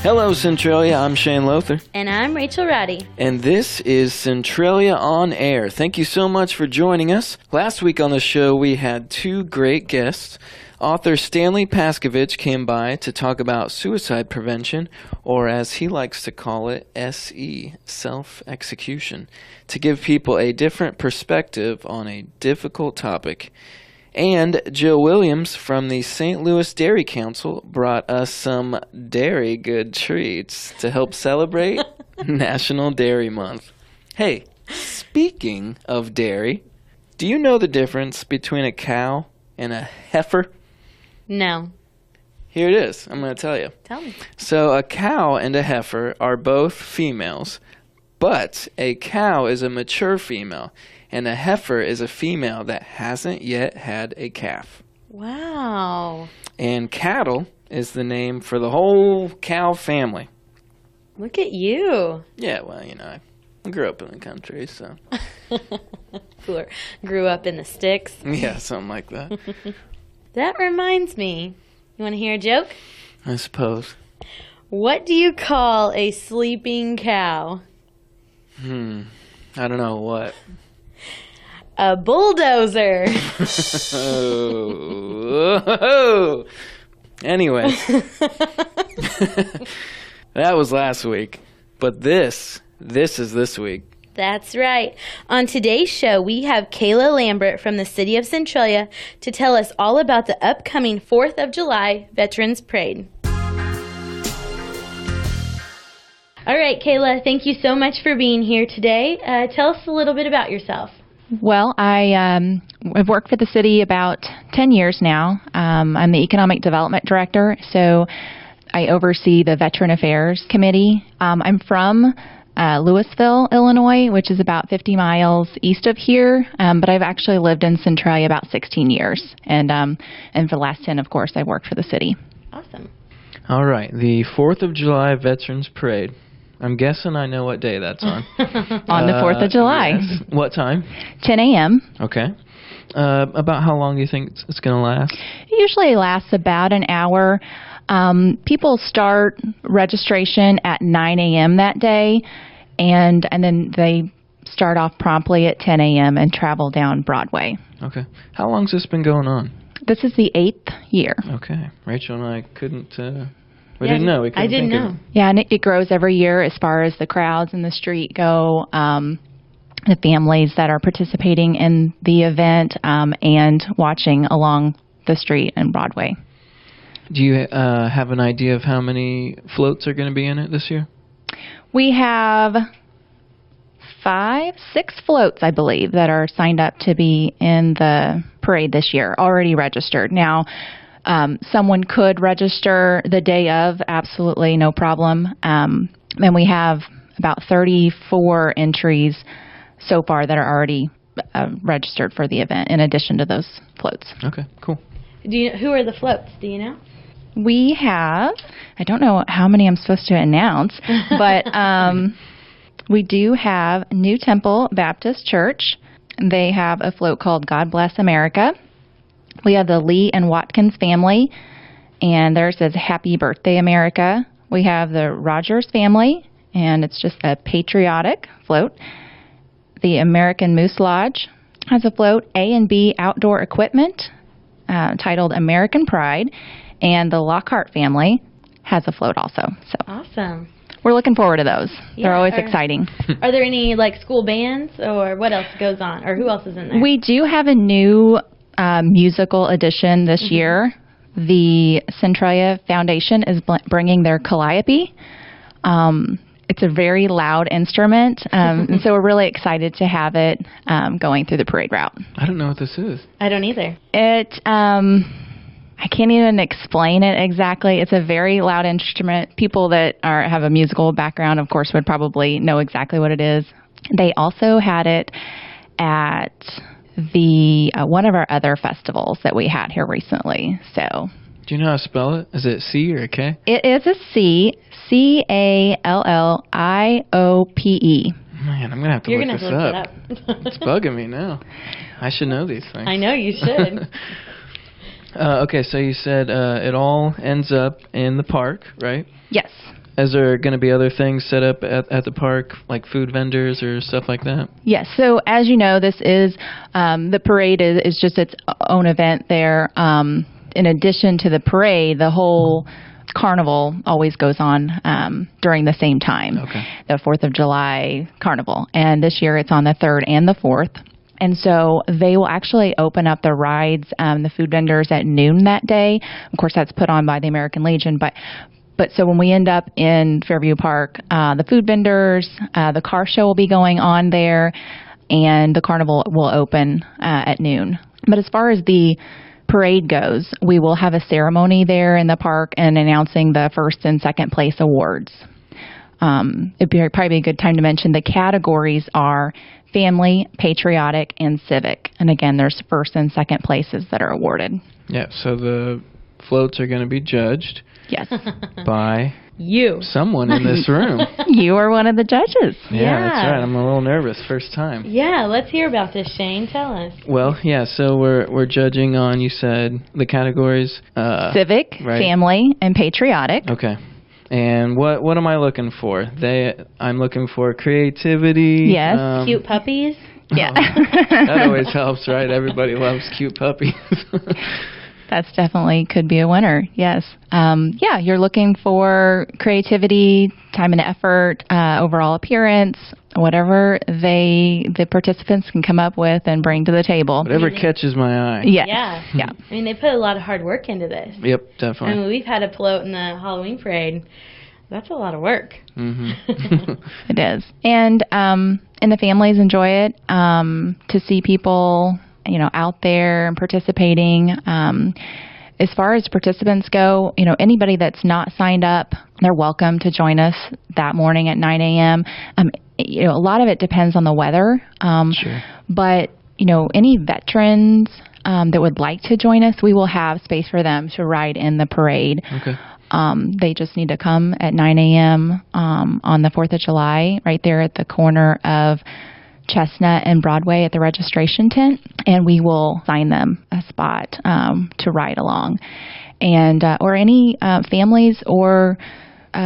Hello, Centralia. I'm Shane Lothar. And I'm Rachel Roddy. And this is Centralia on Air. Thank you so much for joining us. Last week on the show, we had two great guests. Author Stanley Pascovich came by to talk about suicide prevention, or as he likes to call it, SE, self-execution, to give people a different perspective on a difficult topic. And Jill Williams from the St. Louis Dairy Council brought us some dairy good treats to help celebrate National Dairy Month. Hey, speaking of dairy, do you know the difference between a cow and a heifer? No. Here it is. I'm going to tell you. Tell me. So a cow and a heifer are both females, but a cow is a mature female. And a heifer is a female that hasn't yet had a calf. Wow. And cattle is the name for the whole cow family. Look at you. Yeah, well, you know, I grew up in the country, so. Grew up in the sticks. Yeah, something like that. That reminds me. You want to hear a joke? I suppose. What do you call a sleeping cow? I don't know what. A bulldozer. Oh. Anyway. That was last week. But this is this week. That's right. On today's show, we have Kayla Lambert from the city of Centralia to tell us all about the upcoming 4th of July Veterans Parade. All right, Kayla, thank you so much for being here today. Tell us a little bit about yourself. Well, I've worked for the city about 10 years now. I'm the Economic Development Director, so I oversee the Veteran Affairs Committee. I'm from Louisville, Illinois, which is about 50 miles east of here, but I've actually lived in Centralia about 16 years, and for the last 10, of course, I worked for the city. Awesome. All right, the 4th of July Veterans Parade. I'm guessing I know what day that's on. On the 4th of July. Yes. What time? 10 a.m. Okay. About how long do you think it's going to last? It usually lasts about an hour. People start registration at 9 a.m. that day, and then they start off promptly at 10 a.m. and travel down Broadway. Okay. How long's this been going on? This is the 8th year. Okay. Rachel and I couldn't... We didn't know. I didn't know. Yeah, and it grows every year as far as the crowds in the street go, the families that are participating in the event, and watching along the street and Broadway. Do you have an idea of how many floats are going to be in it this year? We have 6 floats, I believe, that are signed up to be in the parade this year, already registered. Now, someone could register the day of, absolutely no problem. And we have about 34 entries so far that are already registered for the event, in addition to those floats. Okay, cool. Who are the floats? Do you know? We have, I don't know how many I'm supposed to announce, but we do have New Temple Baptist Church. They have a float called God Bless America. We have the Lee and Watkins family, and theirs says Happy Birthday America. We have the Rogers family, and it's just a patriotic float. The American Moose Lodge has a float. A&B Outdoor Equipment, titled American Pride, and the Lockhart family has a float also. So Awesome. we're looking forward to those. Yeah, They're always exciting. Are there any school bands, or what else goes on, or who else is in there? We do have a new musical edition this year. The Centralia Foundation is bringing their calliope. It's a very loud instrument, and so we're really excited to have it going through the parade route. I don't know what this is. I don't either. I can't even explain it exactly. It's a very loud instrument. People that have a musical background, of course, would probably know exactly what it is. They also had it at the one of our other festivals that we had here recently. So, do you know how to spell it? Is it C or a K? It is a C. Calliope. Man, I'm gonna have to You're look gonna this have up. to look it up. It's bugging me now. I should know these things. I know you should. Okay, so you said it all ends up in the park, right? Yes. Is there going to be other things set up at the park, like food vendors or stuff like that? Yes. So as you know, this is the parade is just its own event there. In addition to the parade, the whole carnival always goes on during the same time, the 4th of July carnival. And this year it's on the 3rd and the 4th. And so they will actually open up the rides, the food vendors at noon that day. Of course, that's put on by the American Legion, but so when we end up in Fairview Park, the food vendors, the car show will be going on there, and the carnival will open at noon. But as far as the parade goes, we will have a ceremony there in the park and announcing the first and second place awards. It'd be probably a good time to mention the categories are family, patriotic, and civic. And again, there's first and second places that are awarded. Yeah, so the floats are going to be judged. Yes. By you. Someone in this room. You are one of the judges. Yeah, that's right. I'm a little nervous. First time. Yeah, let's hear about this, Shane. Tell us. Well, yeah, so we're judging on, you said, the categories. Civic, right. family, and patriotic. Okay. And what am I looking for? I'm looking for creativity. Yes. Cute puppies. Yeah. That always helps, right? Everybody loves cute puppies. That's definitely could be a winner. Yes. Yeah, you're looking for creativity, time and effort, overall appearance, whatever the participants can come up with and bring to the table. Whatever catches my eye. Yes. Yeah. Yeah. I mean, they put a lot of hard work into this. Yep, definitely. I mean, we've had a float in the Halloween parade. That's a lot of work. Mm-hmm. It is. And the families enjoy it, to see people, out there and participating. As far as participants go, anybody that's not signed up, they're welcome to join us that morning at 9 a.m. A lot of it depends on the weather. Sure. But, any veterans that would like to join us, we will have space for them to ride in the parade. Okay. They just need to come at 9 a.m. On the 4th of July, right there at the corner of Chestnut and Broadway at the registration tent, and we will assign them a spot to ride along. And or any families or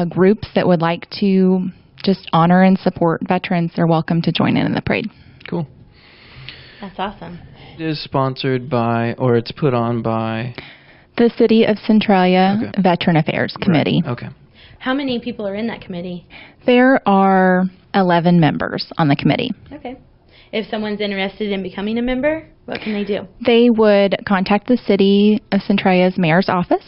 groups that would like to just honor and support veterans are welcome to join in the parade. Cool. That's awesome. It is sponsored by, or it's put on by? The City of Centralia Veteran Affairs Committee. Right. Okay. How many people are in that committee? There are 11 members on the committee. Okay. If someone's interested in becoming a member, what can they do? They would contact the City of Centralia's mayor's office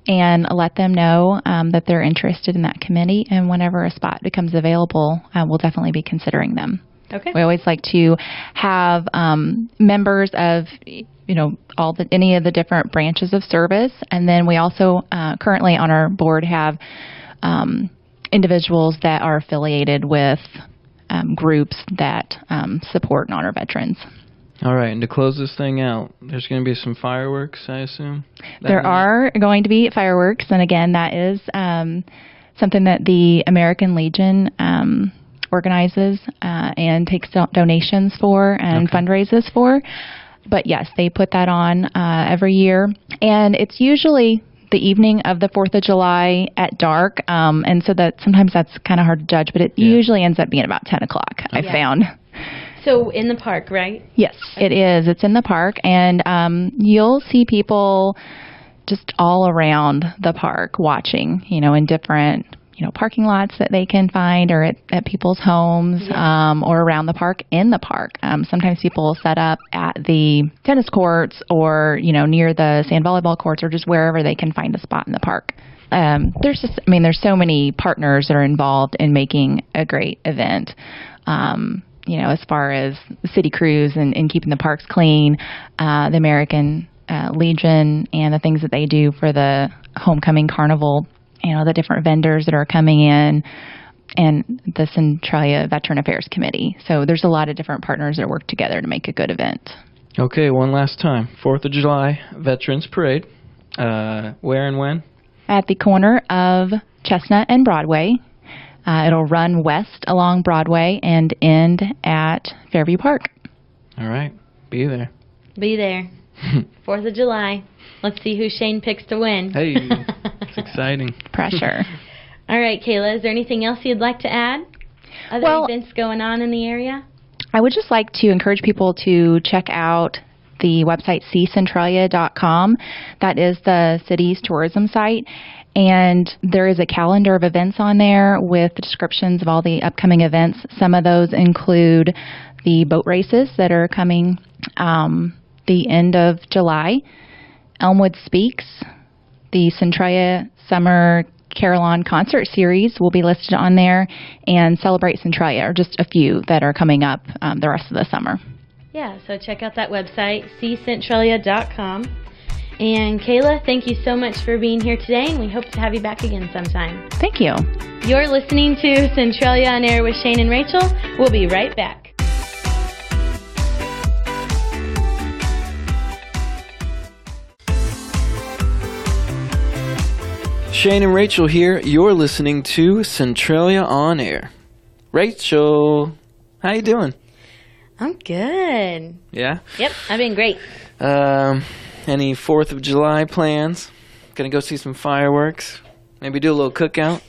and let them know that they're interested in that committee, and whenever a spot becomes available, we'll definitely be considering them. Okay. We always like to have members of any of the different branches of service, and then we also currently on our board have individuals that are affiliated with groups that support and honor veterans. All right, and to close this thing out, there's going to be some fireworks, I assume? There are going to be fireworks, and again, that is something that the American Legion organizes and takes donations for and fundraises for. But yes, they put that on every year, and it's usually the evening of the 4th of July at dark, and so that sometimes that's kind of hard to judge, but it usually ends up being about 10 o'clock, I found. So in the park, right? Yes, it is. It's in the park, and you'll see people just all around the park watching, in different parking lots that they can find, or at people's homes, or around the park, in the park. Sometimes people will set up at the tennis courts or, near the sand volleyball courts, or just wherever they can find a spot in the park. There's so many partners that are involved in making a great event. As far as the city crews and keeping the parks clean, the American Legion and the things that they do for the homecoming carnival, the different vendors that are coming in, and the Centralia Veteran Affairs Committee. So there's a lot of different partners that work together to make a good event. Okay, one last time. 4th of July Veterans Parade. Where and when? At the corner of Chestnut and Broadway. It'll run west along Broadway and end at Fairview Park. All right. Be there. Be there. 4th of July. Let's see who Shane picks to win. Hey, it's exciting. Pressure. All right, Kayla, is there anything else you'd like to add? Other events going on in the area? I would just like to encourage people to check out the website ccentralia.com. That is the city's tourism site. And there is a calendar of events on there with descriptions of all the upcoming events. Some of those include the boat races that are coming the end of July, Elmwood Speaks, the Centralia Summer Carillon Concert Series will be listed on there, and Celebrate Centralia are just a few that are coming up the rest of the summer. Yeah, so check out that website, ccentralia.com. And Kayla, thank you so much for being here today, and we hope to have you back again sometime. Thank you. You're listening to Centralia on Air with Shane and Rachel. We'll be right back. Shane and Rachel here. You're listening to Centralia on Air. Rachel, how you doing? I'm good. Yeah? Yep, I've been great. Any 4th of July plans? Gonna go see some fireworks? Maybe do a little cookout?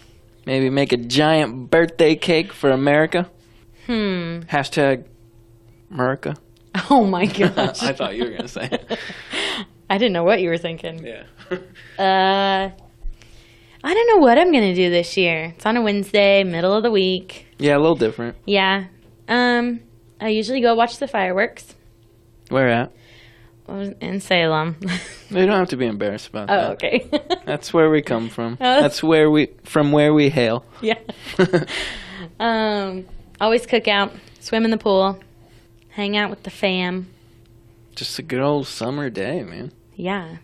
Maybe make a giant birthday cake for America? Hashtag America. Oh my gosh. I thought you were gonna say it. I didn't know what you were thinking. Yeah. I don't know what I'm going to do this year. It's on a Wednesday, middle of the week. Yeah, a little different. Yeah. I usually go watch the fireworks. Where at? In Salem. You don't have to be embarrassed about that. Oh, okay. That's where we come from. Oh. That's where we hail. Yeah. Always cook out, swim in the pool, hang out with the fam. Just a good old summer day, man. Yeah.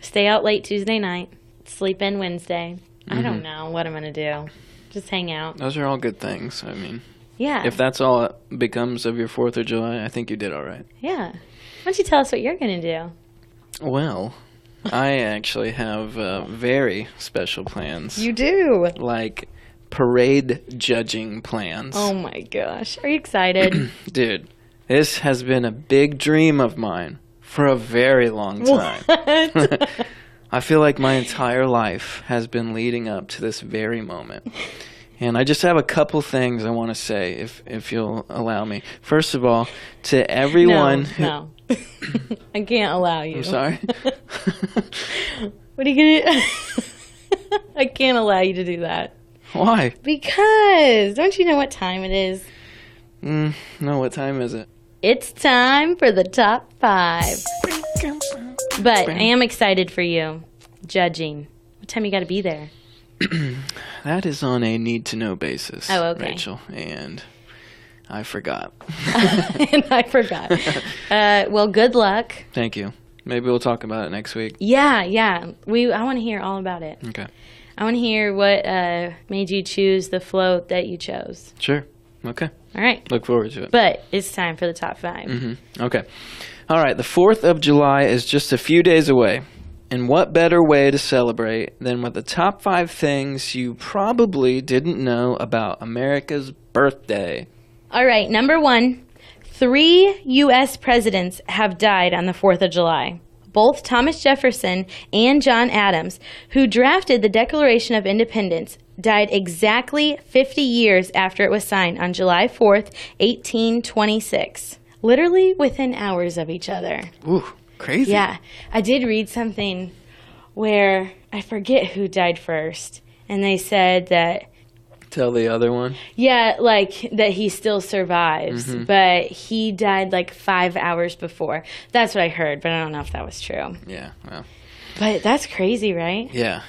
Stay out late Tuesday night. Sleep in Wednesday. I don't know what I'm going to do. Just hang out. Those are all good things. I mean, Yeah. if that's all it becomes of your 4th of July, I think you did all right. Yeah. Why don't you tell us what you're going to do? Well, I actually have very special plans. You do. Like parade judging plans. Oh my gosh. Are you excited? Dude, this has been a big dream of mine for a very long time. I feel like my entire life has been leading up to this very moment. And I just have a couple things I want to say, if you'll allow me. First of all, to everyone No. I can't allow you. I'm sorry? What are you going to I can't allow you to do that. Why? Because don't you know what time it is? No, what time is it? It's time for the top 5. But I am excited for you. Judging. What time you got to be there? That is on a need-to-know basis, Oh, okay. Rachel, and I forgot. And I forgot. Well, good luck. Thank you. Maybe we'll talk about it next week. Yeah. I want to hear all about it. Okay. I want to hear what made you choose the float that you chose. Sure. Okay. All right. Look forward to it. But it's time for the top 5. Okay. All right. The 4th of July is just a few days away. And what better way to celebrate than with the top 5 things you probably didn't know about America's birthday? All right. Number 1, 3 U.S. presidents have died on the 4th of July. Both Thomas Jefferson and John Adams, who drafted the Declaration of Independence, died exactly 50 years after it was signed on July 4th, 1826. Literally within hours of each other. Ooh, crazy. Yeah. I did read something where I forget who died first. And they said that, Tell the other one. yeah, like that he still survives. But he died like 5 hours before. That's what I heard, but I don't know if that was true. Yeah, well. But that's crazy, right? Yeah.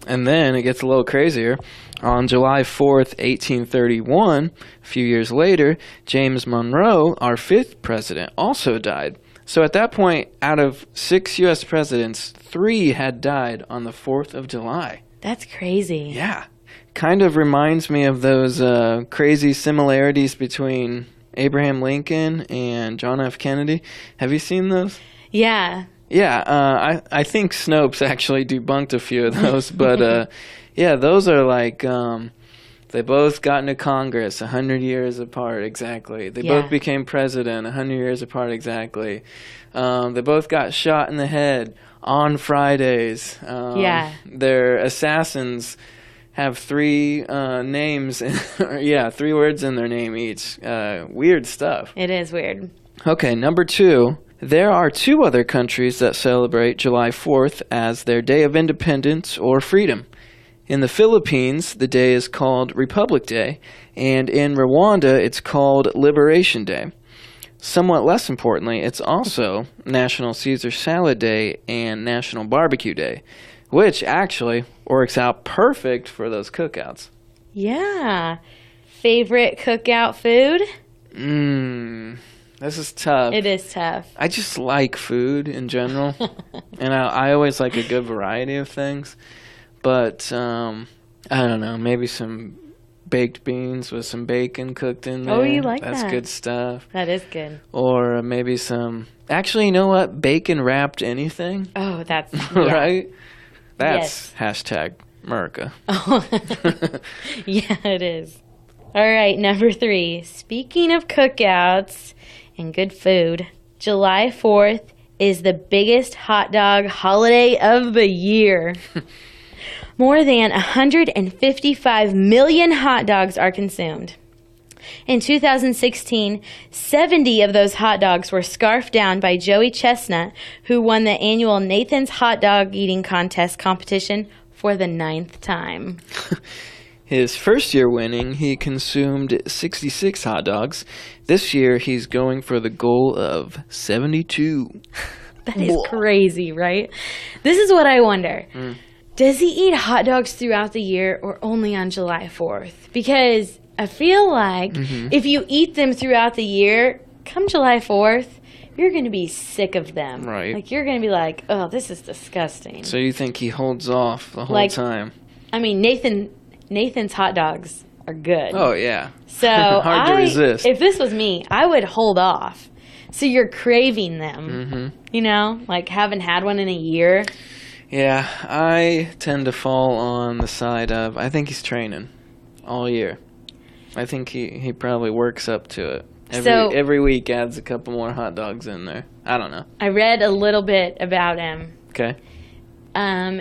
And then it gets a little crazier. On July 4th, 1831, a few years later, James Monroe, our 5th president, also died. So at that point, out of 6 U.S. presidents, 3 had died on the 4th of July. That's crazy. Yeah. Kind of reminds me of those crazy similarities between Abraham Lincoln and John F. Kennedy. Have you seen those? Yeah. Yeah, I think Snopes actually debunked a few of those, but yeah, those are like They both got into Congress 100 years apart, exactly. They both became president 100 years apart, exactly. They both got shot in the head on Fridays. Their assassins have three names, 3 words in their name each. Weird stuff. It is weird. Okay, number 2. There are 2 other countries that celebrate July 4th as their Day of Independence or Freedom. In the Philippines, the day is called Republic Day, and in Rwanda, it's called Liberation Day. Somewhat less importantly, it's also National Caesar Salad Day and National Barbecue Day, which actually works out perfect for those cookouts. Yeah. Favorite cookout food? This is tough. It is tough. I just like food in general, and I always like a good variety of things. But, I don't know, maybe some baked beans with some bacon cooked in there. Oh, you like that? That's good stuff. That is good. Or maybe some, actually, you know what? Bacon wrapped anything. Oh, that's, right? That's hashtag America. Oh. Yeah, it is. All right, number 3. Speaking of cookouts and good food, July 4th is the biggest hot dog holiday of the year. More than 155 million hot dogs are consumed. In 2016, 70 of those hot dogs were scarfed down by Joey Chestnut, who won the annual Nathan's Hot Dog Eating Contest competition for the 9th time. His first year winning, he consumed 66 hot dogs. This year, he's going for the goal of 72. That is crazy, right? This is what I wonder. Does he eat hot dogs throughout the year or only on July 4th? Because I feel like if you eat them throughout the year, come July 4th, you're going to be sick of them. Right. Like, you're going to be like, oh, this is disgusting. So you think he holds off the whole time? I mean, Nathan's hot dogs are good. Oh, yeah. So hard to resist. If this was me, I would hold off. So you're craving them, you know, like haven't had one in a year. Yeah, I tend to fall on the side of, I think he's training all year. I think he probably works up to it. Every week adds a couple more hot dogs in there. I don't know. I read a little bit about him. Okay.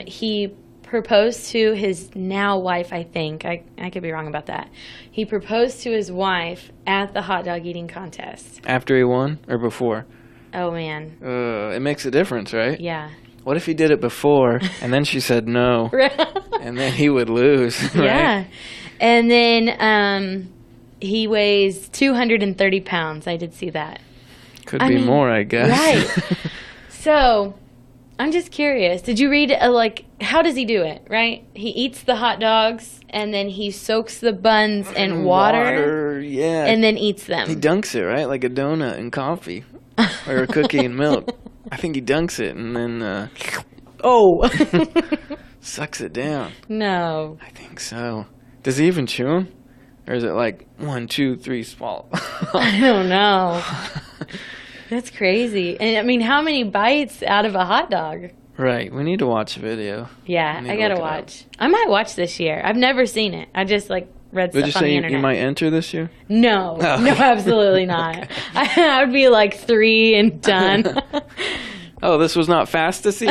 He proposed to his now wife, I think. I could be wrong about that. He proposed to his wife at the hot dog eating contest. After he won or before? Oh, man. It makes a difference, right? Yeah. What if he did it before and then she said no? And then he would lose, right? Yeah. And then he weighs 230 pounds. I did see that. Could be more, I guess. Right. So, I'm just curious. Did you read, how does he do it, right? He eats the hot dogs, and then he soaks the buns in water. Yeah. And then eats them. He dunks it, right? Like a donut in coffee. Or a cookie in milk. I think he dunks it and then... sucks it down. No. I think so. Does he even chew them? Or is it like 1, 2, 3, swallow? I don't know. That's crazy. And, I mean, how many bites out of a hot dog? Right. We need to watch a video. Yeah, I gotta watch. I might watch this year. I've never seen it. I just, read stuff on the internet. Would you say you might enter this year? No. Oh. No, absolutely not. Okay. I would be 3 and done. Oh, this was not fast to see?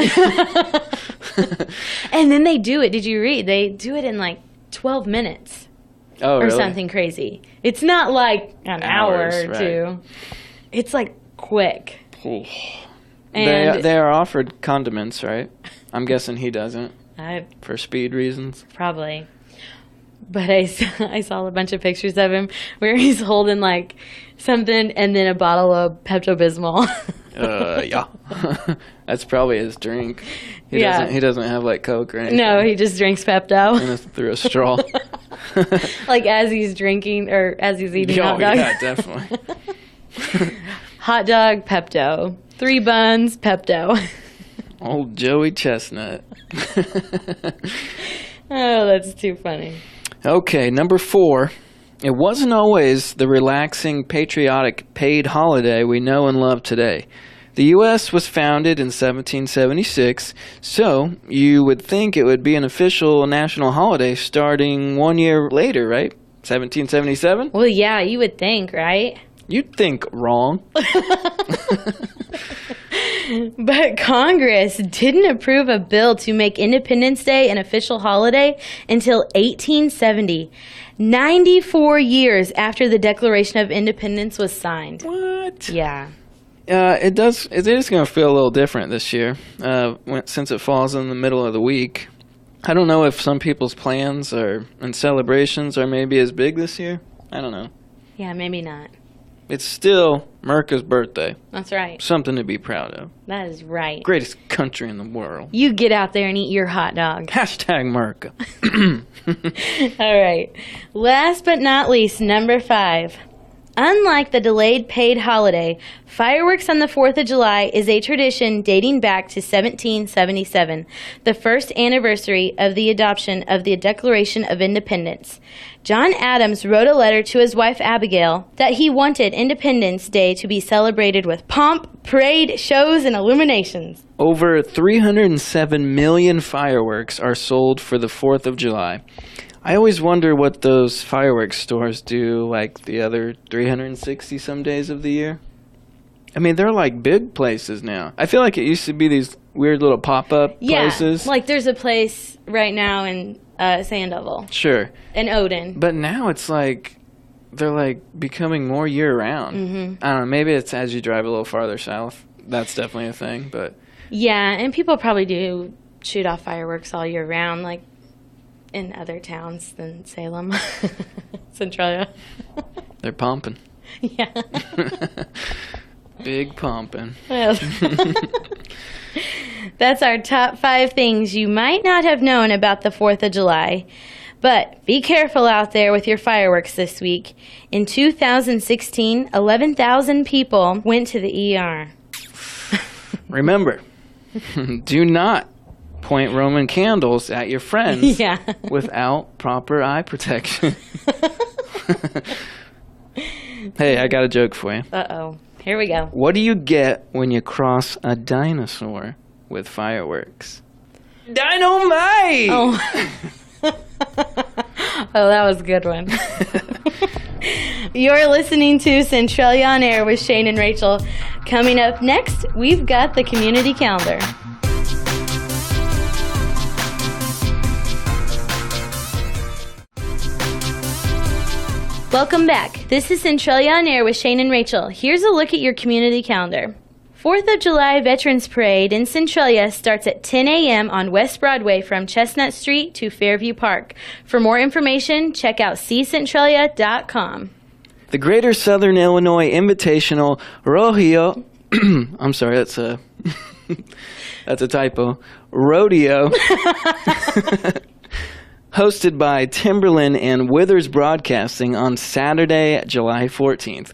And then they do it. Did you read? They do it in 12 minutes. Oh, or really? Something crazy. It's not an hour or two. It's quick. And they are offered condiments, right? I'm guessing he doesn't. For speed reasons. Probably. But I saw a bunch of pictures of him where he's holding something and then a bottle of Pepto-Bismol. Yeah. That's probably his drink. He doesn't have Coke or anything. No, he just drinks Pepto. And it's through a straw. As he's drinking or as he's eating hot dog. Yeah, definitely. Hot dog, Pepto. 3 buns, Pepto. Old Joey Chestnut. Oh, that's too funny. Okay, number 4. It wasn't always the relaxing, patriotic, paid holiday we know and love today. The U.S. was founded in 1776, so you would think it would be an official national holiday starting 1 year later, right? 1777? Well, yeah, you would think, right? You'd think wrong. But Congress didn't approve a bill to make Independence Day an official holiday until 1870, 94 years after the Declaration of Independence was signed. What? Yeah. It is going to feel a little different this year, since it falls in the middle of the week. I don't know if some people's plans and celebrations are maybe as big this year. I don't know. Yeah, maybe not. It's still Merca's birthday. That's right. Something to be proud of. That is right. Greatest country in the world. You get out there and eat your hot dog. Hashtag Merca. All right. Last but not least, number 5. Unlike the delayed paid holiday, fireworks on the 4th of July is a tradition dating back to 1777, the first anniversary of the adoption of the Declaration of Independence. John Adams wrote a letter to his wife Abigail that he wanted Independence Day to be celebrated with pomp, parade, shows, and illuminations. Over 307 million fireworks are sold for the 4th of July. I always wonder what those fireworks stores do like the other 360 some days of the year. I mean, they're like big places now. I feel like it used to be these weird little pop-up places. Yeah, like there's a place right now in Sandoval. Sure. And Odin. But now it's like they're like becoming more year-round. Mm-hmm. I don't know, maybe it's as you drive a little farther south. That's definitely a thing, but... Yeah, and people probably do shoot off fireworks all year round, like in other towns than Salem, Centralia. They're pumping. Yeah. Big pumping. Well, that's our top 5 things you might not have known about the 4th of July. But be careful out there with your fireworks this week. In 2016, 11,000 people went to the ER. Remember, do not point Roman candles at your friends without proper eye protection. Hey, I got a joke for you. Uh-oh. Here we go. What do you get when you cross a dinosaur with fireworks? Dynamite! Oh. Oh, that was a good one. You're listening to Centralia on Air with Shane and Rachel. Coming up next, we've got the community calendar. Welcome back. This is Centralia on Air with Shane and Rachel. Here's a look at your community calendar. 4th of July Veterans Parade in Centralia starts at 10 a.m. on West Broadway from Chestnut Street to Fairview Park. For more information, check out ccentralia.com. The Greater Southern Illinois Invitational Rodeo... I'm sorry, that's a typo. Rodeo... hosted by Timberland and Withers Broadcasting on Saturday, July 14th.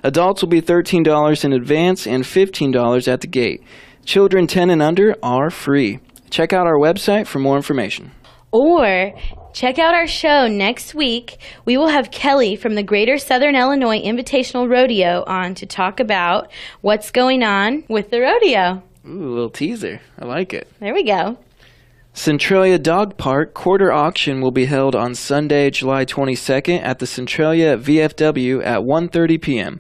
Adults will be $13 in advance and $15 at the gate. Children 10 and under are free. Check out our website for more information. Or check out our show next week. We will have Kelly from the Greater Southern Illinois Invitational Rodeo on to talk about what's going on with the rodeo. Ooh, a little teaser. I like it. There we go. Centralia Dog Park quarter auction will be held on Sunday, July 22nd at the Centralia VFW at 1:30 p.m.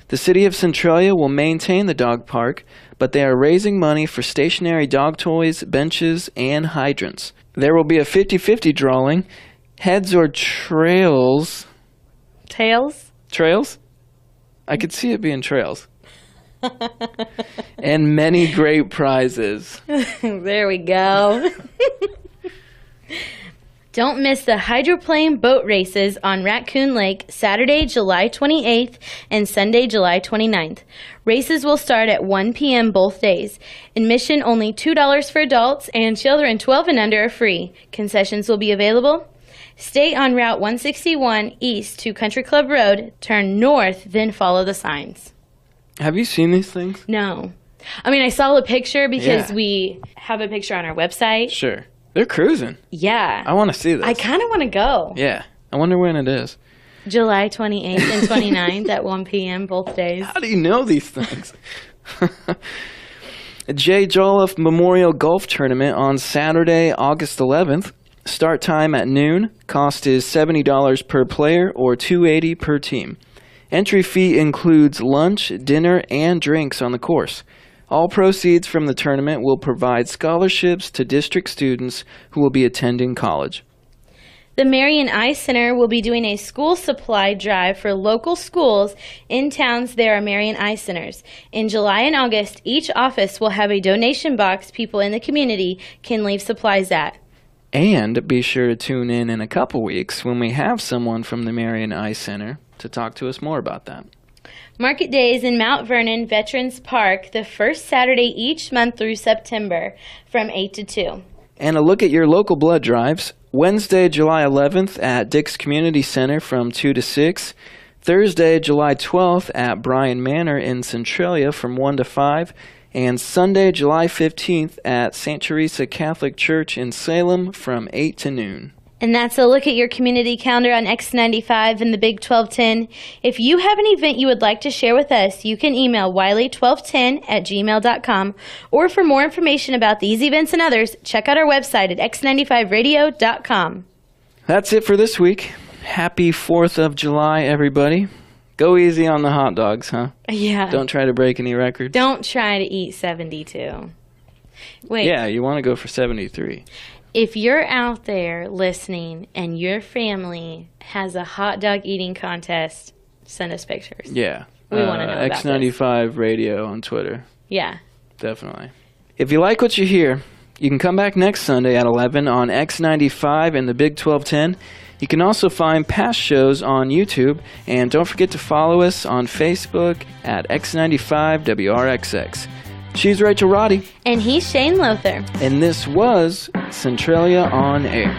The city of Centralia will maintain the dog park, but they are raising money for stationary dog toys, benches, and hydrants. There will be a 50-50 drawing. Heads or trails? Tails? Trails? I could see it being trails. And many great prizes. There we go. Don't miss the hydroplane boat races on Raccoon Lake Saturday, July 28th and Sunday, July 29th. Races will start at 1 p.m. both days. Admission only $2 for adults, and children 12 and under are free. Concessions will be available. Stay on Route 161 east to Country Club Road, turn north, then follow the signs. Have you seen these things? No. I mean, I saw a picture because we have a picture on our website. Sure. They're cruising. Yeah. I want to see this. I kind of want to go. Yeah. I wonder when it is. July 28th and 29th at 1 p.m. both days. How do you know these things? J. Jolliffe Memorial Golf Tournament on Saturday, August 11th. Start time at noon. Cost is $70 per player or $280 per team. Entry fee includes lunch, dinner, and drinks on the course. All proceeds from the tournament will provide scholarships to district students who will be attending college. The Marion Eye Center will be doing a school supply drive for local schools in towns there are Marion Eye Centers. In July and August, each office will have a donation box people in the community can leave supplies at. And be sure to tune in a couple weeks when we have someone from the Marion Eye Center to talk to us more about that. Market Day is in Mount Vernon Veterans Park the first Saturday each month through September from 8 to 2. And a look at your local blood drives. Wednesday, July 11th at Dick's Community Center from 2 to 6. Thursday, July 12th at Bryan Manor in Centralia from 1 to 5. And Sunday, July 15th at St. Teresa Catholic Church in Salem from 8 to noon. And that's a look at your community calendar on X95 and the Big 1210. If you have an event you would like to share with us, you can email wiley1210@gmail.com. Or for more information about these events and others, check out our website at x95radio.com. That's it for this week. Happy 4th of July, everybody. Go easy on the hot dogs, huh? Yeah. Don't try to break any records. Don't try to eat 72. Wait. Yeah, you want to go for 73. If you're out there listening and your family has a hot dog eating contest, send us pictures. Yeah. We want to know about X95 Radio on Twitter. Yeah. Definitely. If you like what you hear, you can come back next Sunday at 11 on X95 and the Big 1210. You can also find past shows on YouTube, and don't forget to follow us on Facebook at X95WRXX. She's Rachel Roddy. And he's Shane Lothar. And this was Centralia on Air.